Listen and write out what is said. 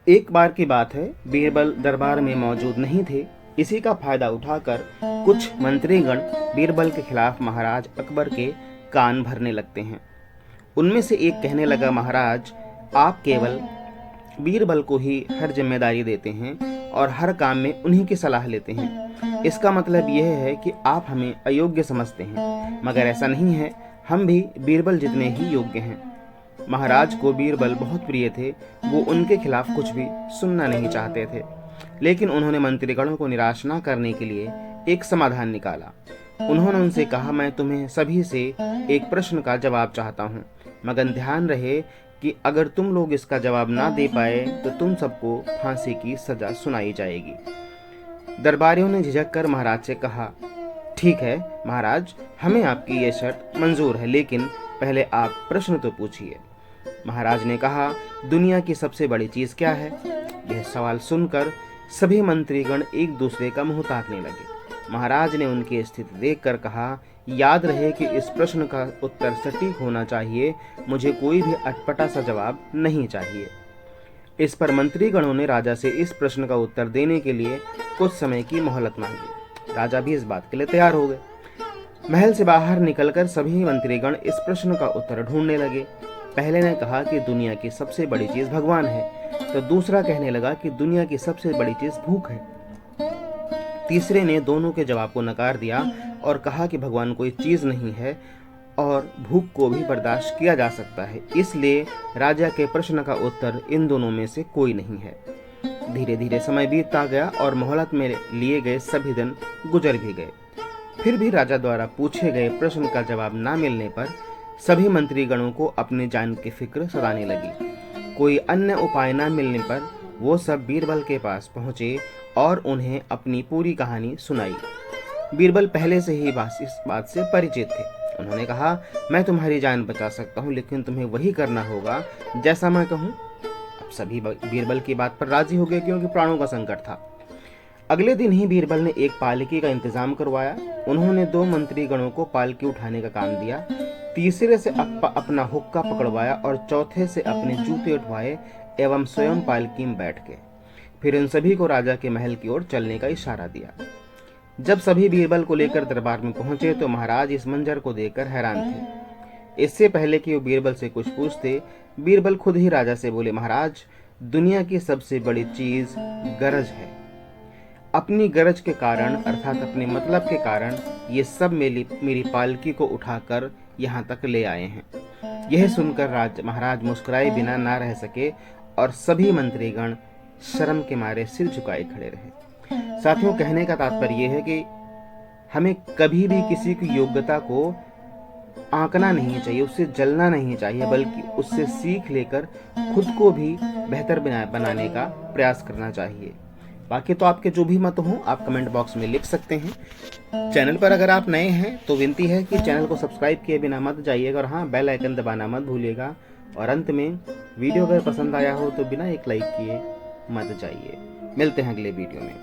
एक बार की बात है, बीरबल दरबार में मौजूद नहीं थे। इसी का फायदा उठाकर कुछ मंत्रीगण बीरबल के खिलाफ महाराज अकबर के कान भरने लगते हैं। उनमें से एक कहने लगा, महाराज, आप केवल बीरबल को ही हर जिम्मेदारी देते हैं और हर काम में उन्हीं की सलाह लेते हैं। इसका मतलब यह है कि आप हमें अयोग्य समझते हैं, मगर ऐसा नहीं है। हम भी बीरबल जितने ही योग्य हैं। महाराज को बीरबल बहुत प्रिय थे। वो उनके खिलाफ कुछ भी सुनना नहीं चाहते थे, लेकिन उन्होंने मंत्रीगणों को निराश न करने के लिए एक समाधान निकाला। उन्होंने उनसे कहा, मैं तुम्हें सभी से एक प्रश्न का जवाब चाहता हूँ, मगर ध्यान रहे कि अगर तुम लोग इसका जवाब ना दे पाए तो तुम सबको फांसी की सजा सुनाई जाएगी। दरबारियों ने झिझक कर महाराज से कहा, ठीक है महाराज, हमें आपकी ये शर्त मंजूर है, लेकिन पहले आप प्रश्न तो पूछिए। महाराज ने कहा, दुनिया की सबसे बड़ी चीज क्या है? यह सवाल सुनकर सभी मंत्रीगण एक दूसरे का मुंह ताकने लगे। महाराज ने उनकी स्थिति देखकर कहा, याद रहे कि इस प्रश्न का उत्तर सटीक होना चाहिए। मुझे कोई भी अटपटा सा जवाब नहीं चाहिए। इस पर मंत्रीगणों ने राजा से इस प्रश्न का उत्तर देने के लिए कुछ समय की मोहलत मांगी। राजा भी इस बात के लिए तैयार हो गए। महल से बाहर निकलकर सभी मंत्रीगण इस प्रश्न का उत्तर ढूंढने लगे। पहले ने कहा कि दुनिया की सबसे बड़ी चीज भगवान है, तो दूसरा कहने लगा कि दुनिया की सबसे बड़ी चीज भूख है। तीसरे ने दोनों के जवाब को नकार दिया और कहा कि भगवान कोई चीज नहीं है और भूख को भी बर्दाश्त किया जा सकता है, इसलिए राजा के प्रश्न का उत्तर इन दोनों में से कोई नहीं है। धीरे धीरे समय बीतता गया और मोहलत में लिए गए सभी दिन गुजर भी गए। फिर भी राजा द्वारा पूछे गए प्रश्न का जवाब न मिलने पर सभी मंत्रीगणों को अपनी जान की फिक्र सताने लगी। कोई अन्य उपाय न मिलने पर वो सब बीरबल के पास पहुंचे और उन्हें अपनी पूरी कहानी सुनाई। बीरबल पहले से ही इस बात से परिचित थे। उन्होंने कहा, मैं तुम्हारी जान बचा सकता हूँ, लेकिन तुम्हें वही करना होगा जैसा मैं कहूँ। अब सभी बीरबल की बात पर राजी हो गए, क्योंकि प्राणों का संकट था। अगले दिन ही बीरबल ने एक पालकी का इंतजाम करवाया। उन्होंने 2 मंत्रीगणों को पालकी उठाने का काम दिया, तीसरे से अपना हुक्का पकड़वाया और चौथे से अपने जूते उठवाए एवं स्वयं पालकी में बैठ गए। फिर इन सभी को राजा के महल की ओर चलने का इशारा दिया। जब सभी बीरबल को लेकर दरबार में पहुंचे तो महाराज इस मंजर को देखकर हैरान थे। इससे पहले कि वो बीरबल से कुछ पूछते, बीरबल खुद ही राजा से बोले, महाराज, दुनिया की सबसे बड़ी चीज गरज है। अपनी गरज के कारण, अर्थात अपने मतलब के कारण, ये सब मेरी पालकी को उठाकर यहाँ तक ले आए हैं। यह सुनकर महाराज मुस्कुराए बिना ना रह सके और सभी मंत्रीगण शर्म के मारे सिर झुकाए खड़े रहे। साथियों, कहने का तात्पर्य यह है कि हमें कभी भी किसी की योग्यता को आंकना नहीं चाहिए, उससे जलना नहीं चाहिए, बल्कि उससे सीख लेकर खुद को भी बेहतर बनाने का प्रयास करना चाहिए। बाकी तो आपके जो भी मत हो आप कमेंट बॉक्स में लिख सकते हैं। चैनल पर अगर आप नए हैं तो विनती है कि चैनल को सब्सक्राइब किए बिना मत जाइएगा और हाँ, बेल आइकन दबाना मत भूलिएगा। और अंत में, वीडियो अगर पसंद आया हो तो बिना एक लाइक किए मत जाइए। मिलते हैं अगले वीडियो में।